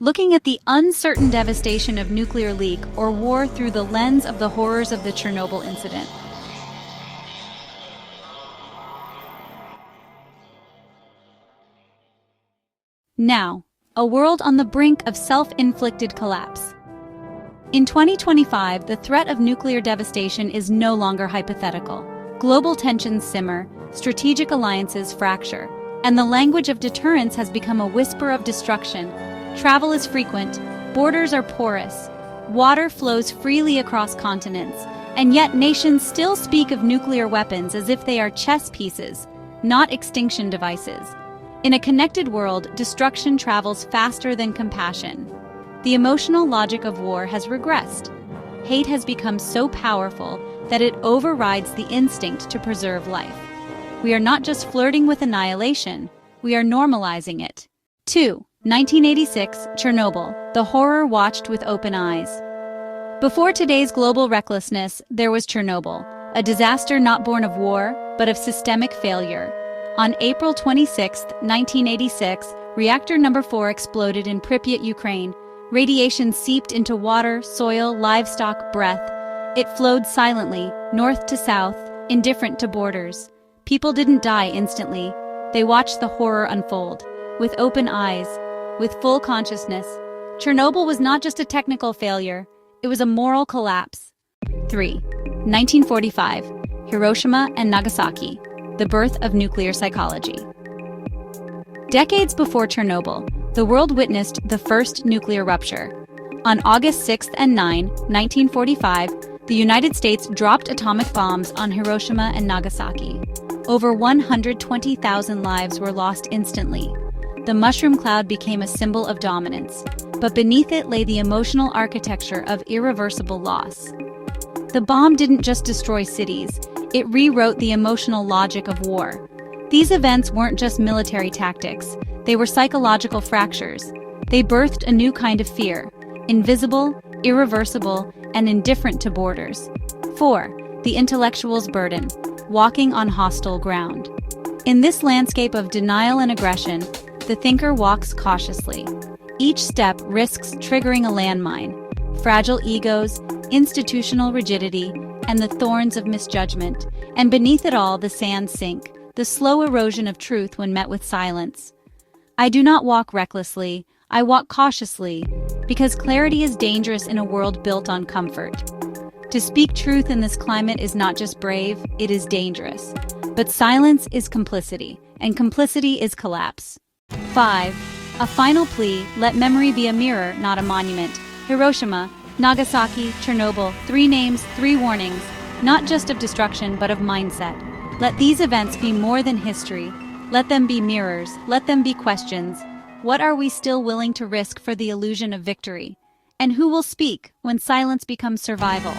looking at the uncertain devastation of nuclear leak or war through the lens of the horrors of the Chernobyl incident. Now, a world on the brink of self-inflicted collapse. In 2025, the threat of nuclear devastation is no longer hypothetical. Global tensions simmer, strategic alliances fracture, and the language of deterrence has become a whisper of destruction. Travel is frequent, borders are porous, water flows freely across continents, and yet nations still speak of nuclear weapons as if they are chess pieces, not extinction devices. In a connected world, destruction travels faster than compassion. The emotional logic of war has regressed. Hate has become so powerful that it overrides the instinct to preserve life. We are not just flirting with annihilation, we are normalizing it. 2. 1986, Chernobyl, the horror watched with open eyes. Before today's global recklessness, there was Chernobyl, a disaster not born of war, but of systemic failure. On April 26, 1986, reactor number 4 exploded in Pripyat, Ukraine. Radiation seeped into water, soil, livestock, breath. It flowed silently, north to south, indifferent to borders. People didn't die instantly. They watched the horror unfold, with open eyes, with full consciousness. Chernobyl was not just a technical failure, it was a moral collapse. 3. 1945, Hiroshima and Nagasaki, the birth of nuclear psychology. Decades before Chernobyl, the world witnessed the first nuclear rupture. On August 6 and 9, 1945, the United States dropped atomic bombs on Hiroshima and Nagasaki. Over 120,000 lives were lost instantly. The mushroom cloud became a symbol of dominance, but beneath it lay the emotional architecture of irreversible loss. The bomb didn't just destroy cities, it rewrote the emotional logic of war. These events weren't just military tactics, they were psychological fractures. They birthed a new kind of fear, invisible, irreversible, and indifferent to borders. 4. The intellectual's burden, walking on hostile ground. In this landscape of denial and aggression, the thinker walks cautiously. Each step risks triggering a landmine, fragile egos, institutional rigidity, and the thorns of misjudgment. And beneath it all, the sands sink, the slow erosion of truth when met with silence. I do not walk recklessly, I walk cautiously, because clarity is dangerous in a world built on comfort. To speak truth in this climate is not just brave, it is dangerous. But silence is complicity, and complicity is collapse. 5. A final plea, let memory be a mirror, not a monument. Hiroshima, Nagasaki, Chernobyl, 3 names, 3 warnings, not just of destruction but of mindset. Let these events be more than history. Let them be mirrors, let them be questions. What are we still willing to risk for the illusion of victory? And who will speak when silence becomes survival?